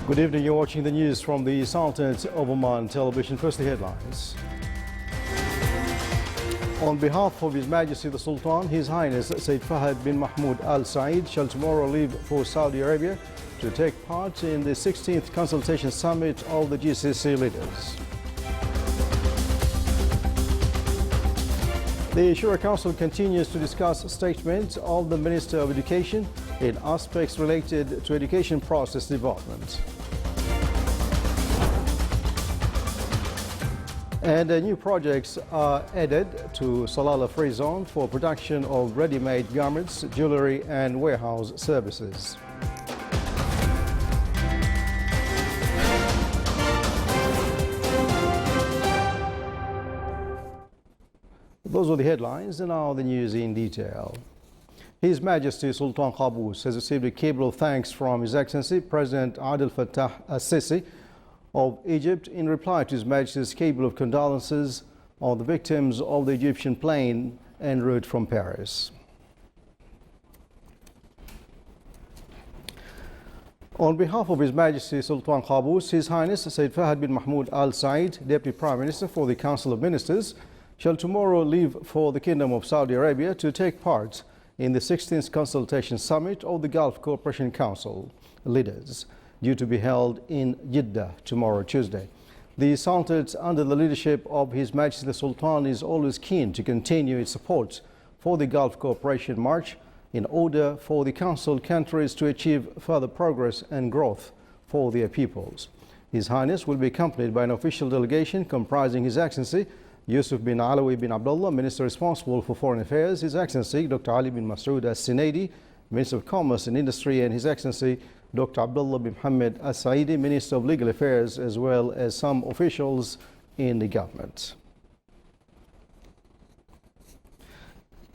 Good evening. You're watching the news from the Sultanate of Oman television. First, the headlines. On behalf of His Majesty the Sultan, His Highness Sayyid Fahad bin Mahmoud Al Saeed shall tomorrow leave for Saudi Arabia to take part in the 16th Consultation Summit of the GCC leaders. The Shura Council continues to discuss a statement of the Minister of Education in aspects related to education process development. And new projects are added to Salalah Free Zone for production of ready-made garments, jewelry and warehouse services. Those were the headlines, and now the news in detail. His Majesty Sultan Qaboos has received a cable of thanks from His Excellency President Abdel Fattah al-Sisi of Egypt in reply to His Majesty's cable of condolences on the victims of the Egyptian plane en route from Paris. On behalf of His Majesty Sultan Qaboos, His Highness Sayyid Fahad bin Mahmoud Al Saeed, Deputy Prime Minister for the Council of Ministers, shall tomorrow leave for the Kingdom of Saudi Arabia to take part in the 16th Consultation Summit of the Gulf Cooperation Council leaders, due to be held in Jeddah tomorrow, Tuesday. The Sultanate, under the leadership of His Majesty the Sultan, is always keen to continue its support for the Gulf Cooperation March in order for the Council countries to achieve further progress and growth for their peoples. His Highness will be accompanied by an official delegation comprising His Excellency Yusuf bin Alawi bin Abdullah, Minister responsible for Foreign Affairs, His Excellency Dr. Ali bin Masood Al-Sinaidi, Minister of Commerce and Industry, and His Excellency Dr. Abdullah bin Mohammed Al-Saidi, Minister of Legal Affairs, as well as some officials in the government.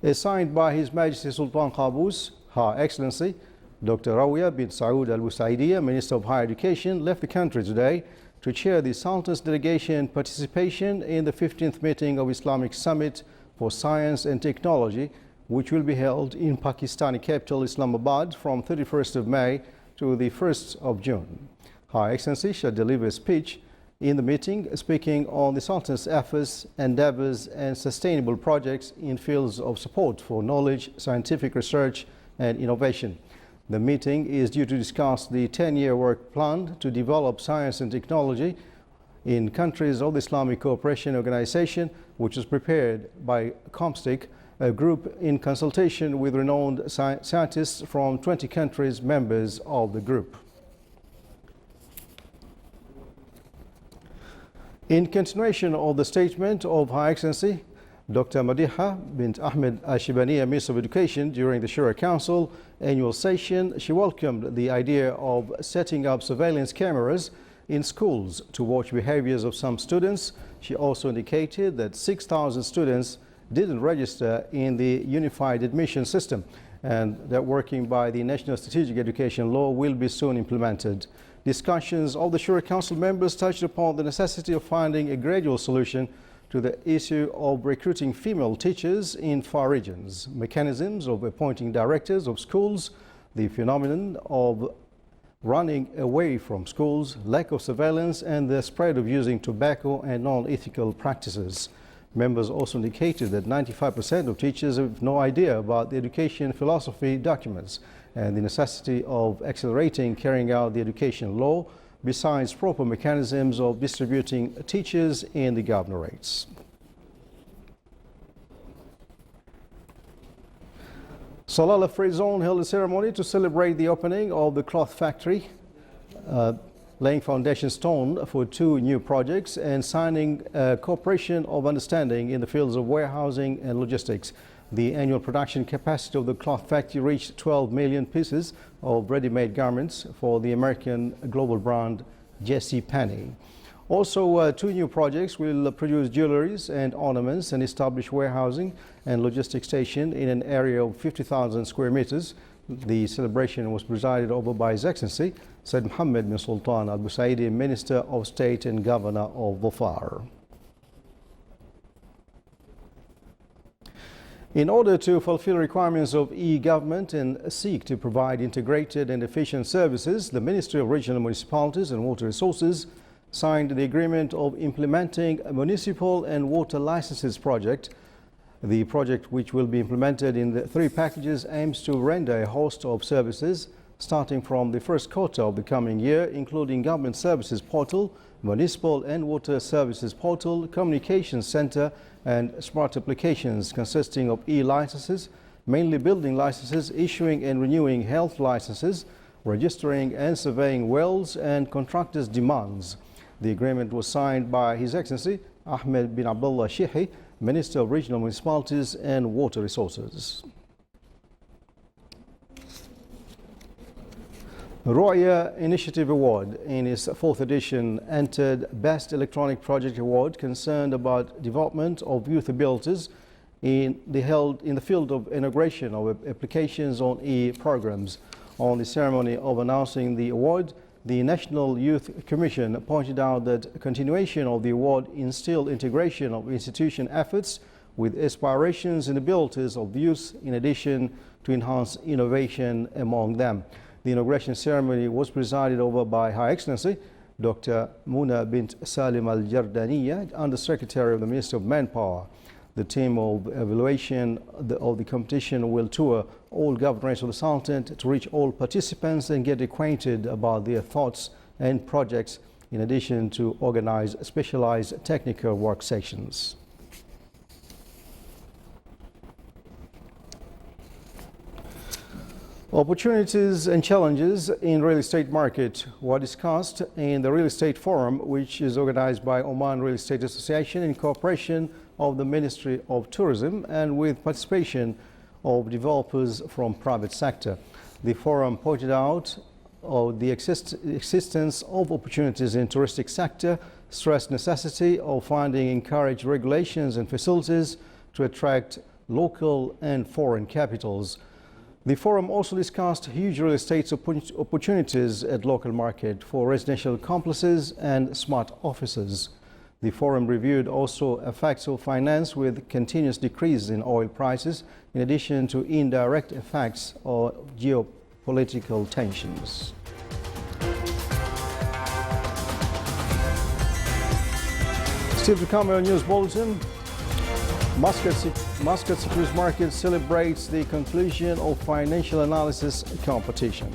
As signed by His Majesty Sultan Qaboos, Her Excellency Dr. Rawia bin Saud Al-Busaidiya, Minister of Higher Education, left the country today to chair the Sultan's delegation participation in the 15th meeting of Islamic Summit for Science and Technology, which will be held in Pakistani capital Islamabad from 31st of May to the 1st of June. Her Excellency shall deliver a speech in the meeting, speaking on the Sultan's efforts, endeavors and sustainable projects in fields of support for knowledge, scientific research and innovation. The meeting is due to discuss the 10-year work plan to develop science and technology in countries of the Islamic Cooperation Organization, which was prepared by COMSTIC, a group in consultation with renowned scientists from 20 countries members of the group. In continuation of the statement of Her Excellency Dr. Madiha bint Ahmed Al-Shibaniya, Minister of Education, during the Shura Council annual session, she welcomed the idea of setting up surveillance cameras in schools to watch behaviors of some students. She also indicated that 6,000 students didn't register in the unified admission system and that working by the National Strategic Education Law will be soon implemented. Discussions of the Shura Council members touched upon the necessity of finding a gradual solution to the issue of recruiting female teachers in far regions, mechanisms of appointing directors of schools, the phenomenon of running away from schools, lack of surveillance, and the spread of using tobacco and non-ethical practices. Members also indicated that 95% of teachers have no idea about the education philosophy documents and the necessity of accelerating carrying out the education law, besides proper mechanisms of distributing teachers in the governorates. Salalah Free Zone held a ceremony to celebrate the opening of the cloth factory, laying foundation stone for 2 new projects and signing a cooperation of understanding in the fields of warehousing and logistics. The annual production capacity of the cloth factory reached 12 million pieces of ready-made garments for the American global brand JCPenney. Also, 2 new projects will produce jewelries and ornaments and establish warehousing and logistics station in an area of 50,000 square meters. The celebration was presided over by His Excellency Said Mohammed bin Sultan Al Busaidi, Minister of State and Governor of Dhofar. In order to fulfill requirements of e-government and seek to provide integrated and efficient services, the Ministry of Regional Municipalities and Water Resources signed the agreement of implementing a municipal and water licenses project. The project, which will be implemented in the 3 packages, aims to render a host of services starting from the first quarter of the coming year, including Government Services Portal, Municipal and Water Services Portal, Communications Center, and smart applications consisting of e-licenses, mainly building licenses, issuing and renewing health licenses, registering and surveying wells, and contractors' demands. The agreement was signed by His Excellency Ahmed bin Abdullah Shehi, Minister of Regional Municipalities and Water Resources. Roya Initiative Award, in its 4th edition, entered Best Electronic Project Award concerned about development of youth abilities in the field of integration of applications on e-programs. On the ceremony of announcing the award, the National Youth Commission pointed out that continuation of the award instilled integration of institution efforts with aspirations and abilities of youth, in addition to enhance innovation among them. The inauguration ceremony was presided over by Her Excellency Dr. Muna bint Salim Al-Jardaniya, Under-Secretary of the Ministry of Manpower. The team of evaluation of the competition will tour all governorates of the Sultanate to reach all participants and get acquainted about their thoughts and projects, in addition to organize specialized technical work sections. Opportunities and challenges in real estate market were discussed in the Real Estate Forum, which is organized by Oman Real Estate Association in cooperation of the Ministry of Tourism and with participation of developers from private sector. The forum pointed out the existence of opportunities in touristic sector, stressed necessity of finding encouraged regulations and facilities to attract local and foreign capitals. The forum also discussed huge real estate opportunities at local market for residential complexes and smart offices. The forum reviewed also effects of finance with continuous decrease in oil prices, in addition to indirect effects of geopolitical tensions. Still to come on News Bulletin. Muscat Securities Market celebrates the conclusion of financial analysis competition.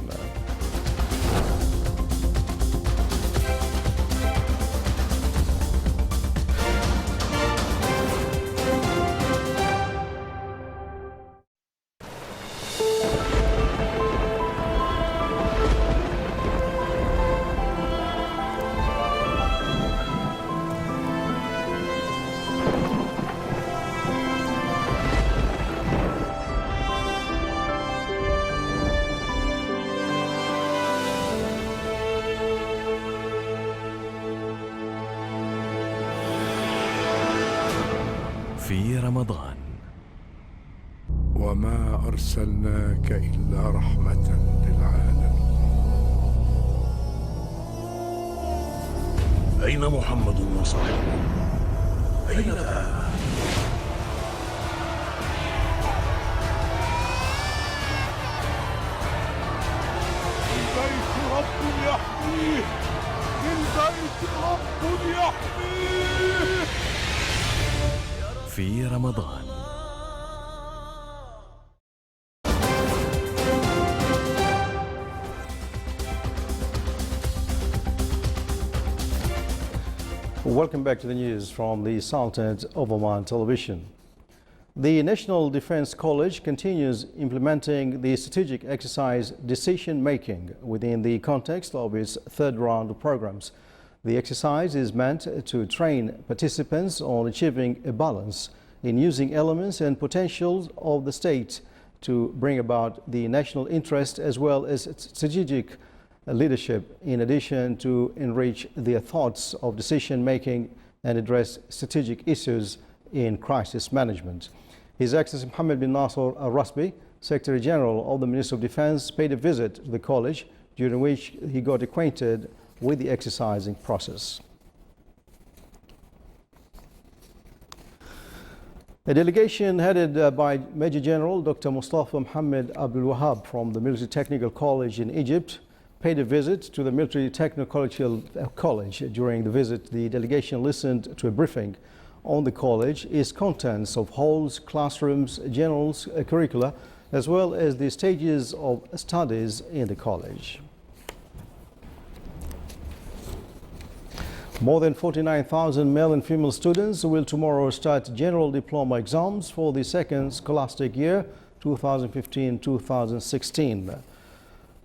في رمضان. وما أرسلناك إلا رحمة للعالمين. أين محمد وصحبه؟ أين ذهب؟ للبيت رب يحميه، للبيت رب يحميه. في رمضان. Welcome back to the news from the Sultanate of Oman Television. The National Defense College continues implementing the strategic exercise decision making within the context of its 3rd round of programs. The exercise is meant to train participants on achieving a balance in using elements and potentials of the state to bring about the national interest as well as strategic leadership, in addition to enrich their thoughts of decision making and address strategic issues in crisis management. His Excellency Mohammed bin Nasser Al-Rasbi, Secretary General of the Ministry of Defense, paid a visit to the college, during which he got acquainted with the exercising process. A delegation headed by Major General Dr. Mustafa Mohammed Abdul Wahab from the Military Technical College in Egypt paid a visit to the Military Technical College. During the visit, the delegation listened to a briefing on the college, its contents of halls, classrooms, general curricula, as well as the stages of studies in the college. More than 49,000 male and female students will tomorrow start general diploma exams for the second scholastic year 2015-2016.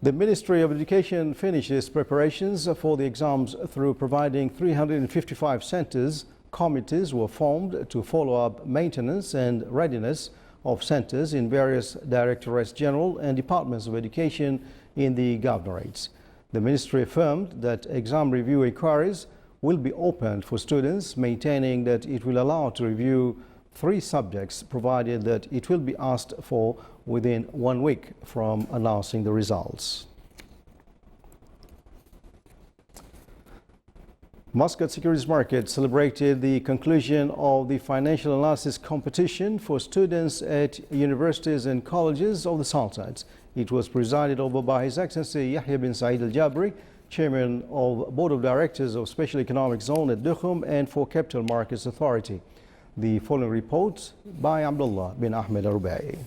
The Ministry of Education finished its preparations for the exams through providing 355 centers. Committees were formed to follow up maintenance and readiness of centers in various directorates general and departments of education in the governorates. The ministry affirmed that exam review inquiries will be opened for students, maintaining that it will allow to review 3 subjects, provided that it will be asked for within 1 week from announcing the results. Muscat Securities Market celebrated the conclusion of the financial analysis competition for students at universities and colleges of the Sultanate. It was presided over by His Excellency Yahya bin Saeed Al-Jabri, Chairman of Board of Directors of Special Economic Zone at Dukhum and for Capital Markets Authority. The following report by Abdullah bin Ahmed Al-Rubai.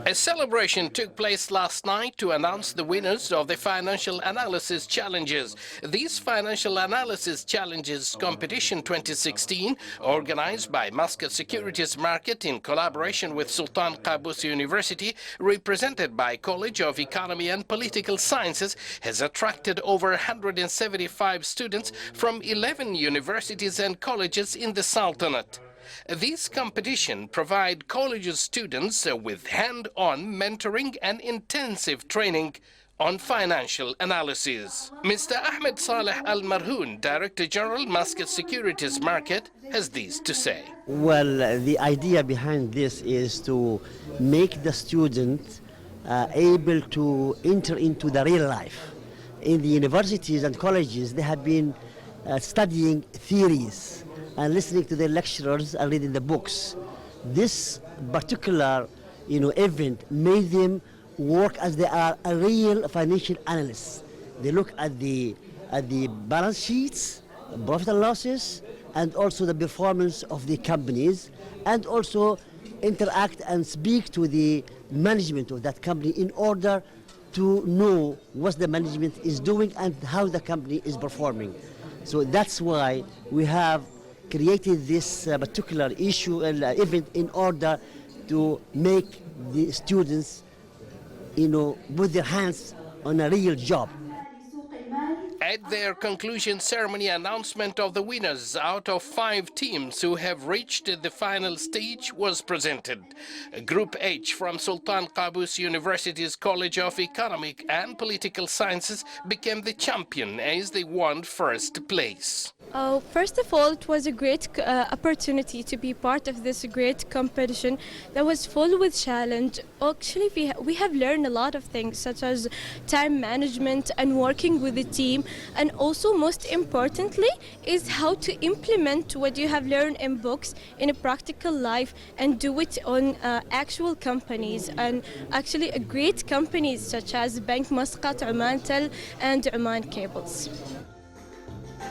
A celebration took place last night to announce the winners of the Financial Analysis Challenges. These Financial Analysis Challenges Competition 2016, organized by Muscat Securities Market in collaboration with Sultan Qaboos University, represented by College of Economy and Political Sciences, has attracted over 175 students from 11 universities and colleges in the Sultanate. This competition provides college students with hand-on mentoring and intensive training on financial analysis. Mr. Ahmed Saleh Al-Marhoon, Director General, Muscat Securities Market, has this to say. Well, the idea behind this is to make the student able to enter into the real life. In the universities and colleges, they have been studying theories and listening to the lecturers and reading the books. This particular, event made them work as they are a real financial analyst. They look at the balance sheets, profit and losses, and also the performance of the companies, and also interact and speak to the management of that company in order to know what the management is doing and how the company is performing. So that's why we have created this particular event in order to make the students, put their hands on a real job. At their conclusion ceremony, announcement of the winners out of 5 teams who have reached the final stage was presented. Group H from Sultan Qaboos University's College of Economic and Political Sciences became the champion as they won first place. First of all, it was a great opportunity to be part of this great competition that was full with challenge. Actually, we have learned a lot of things, such as time management and working with a team, and also most importantly is how to implement what you have learned in books in a practical life and do it on actual companies, and actually great companies such as Bank Muscat, Oman Tel and Oman Cables.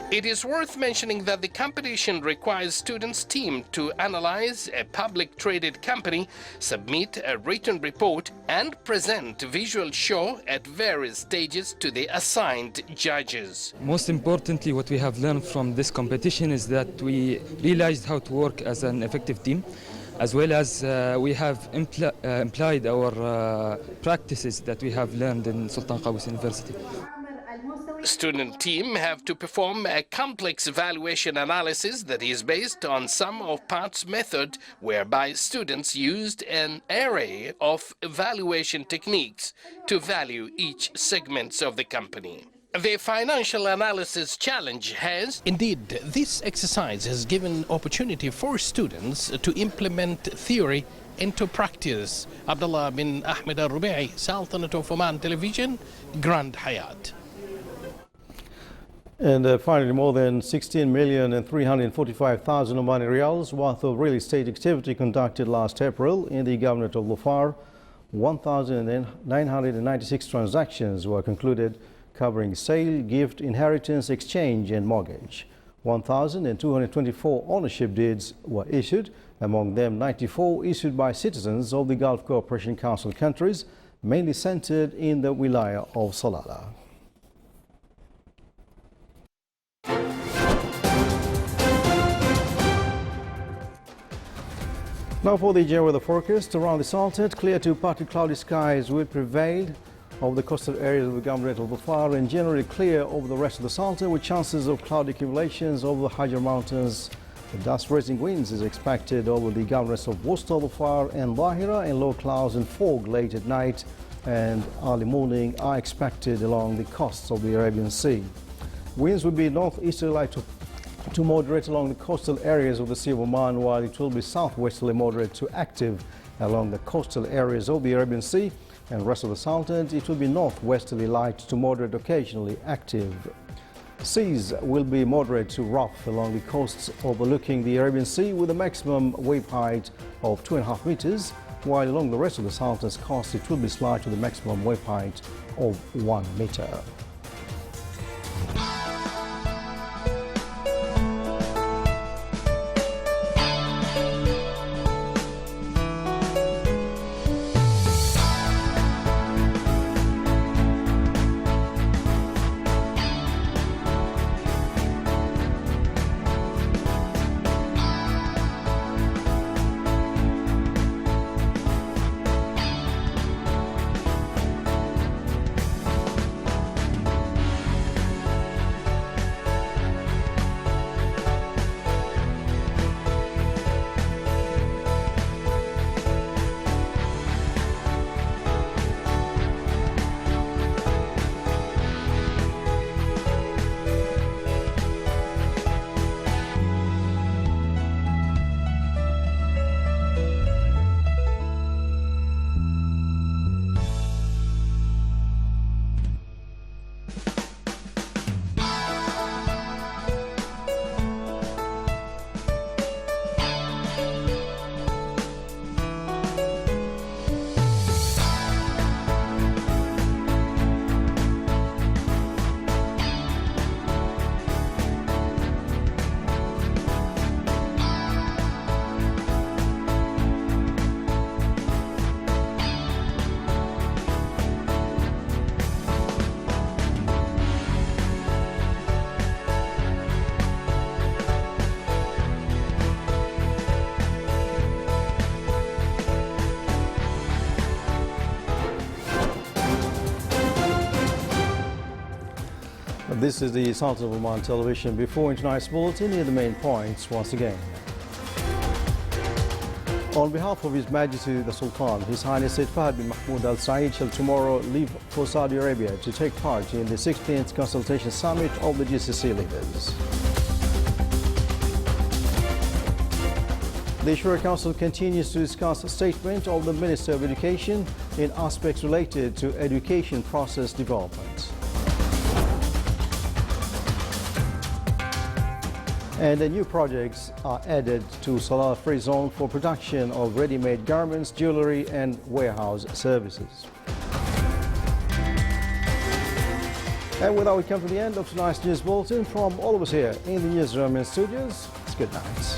It is worth mentioning that the competition requires students' team to analyze a public traded company, submit a written report, and present a visual show at various stages to the assigned judges. Most importantly, what we have learned from this competition is that we realized how to work as an effective team, as well as we have implied our practices that we have learned in Sultan Qaboos University. Student team have to perform a complex evaluation analysis that is based on sum of parts method, whereby students used an array of evaluation techniques to value each segment of the company. The Financial Analysis Challenge has, indeed, this exercise has given opportunity for students to implement theory into practice. Abdullah bin Ahmed Al-Rubai, Sultanate of Oman Television, Grand Hayat. And finally, more than 16,345,000 Omani riyals worth of real estate activity conducted last April in the Governorate of Dhofar. 1,996 transactions were concluded covering sale, gift, inheritance, exchange and mortgage. 1,224 ownership deeds were issued, among them 94 issued by citizens of the Gulf Cooperation Council countries, mainly centered in the wilaya of Salalah. Now for the general weather forecast. Around the Sultanate, clear to partly cloudy skies will prevail over the coastal areas of the Governorate of Dhofar and generally clear over the rest of the Sultanate with chances of cloud accumulations over the higher mountains. The dust-raising winds is expected over the Governorates of Wusta, Dhofar and Lahira, and low clouds and fog late at night and early morning are expected along the coasts of the Arabian Sea. Winds will be northeasterly to moderate along the coastal areas of the Sea of Oman, while it will be southwesterly moderate to active along the coastal areas of the Arabian Sea, and rest of the Sultanate it will be northwesterly light to moderate occasionally active. Seas will be moderate to rough along the coasts overlooking the Arabian Sea with a maximum wave height of 2.5 meters, while along the rest of the Sultanate's coast it will be slight with a maximum wave height of 1 meter. This is the Sultan of Oman television. Before tonight's bulletin, here are the main points once again. On behalf of His Majesty the Sultan, His Highness Said Fahd bin Mahmoud Al Saeed shall tomorrow leave for Saudi Arabia to take part in the 16th Consultation Summit of the GCC leaders. The Shura Council continues to discuss a statement of the Minister of Education in aspects related to education process development. And the new projects are added to Salalah Free Zone for production of ready-made garments, jewelry and warehouse services. And with that, we come to the end of tonight's news bulletin. From all of us here in the newsroom and studios, it's good night.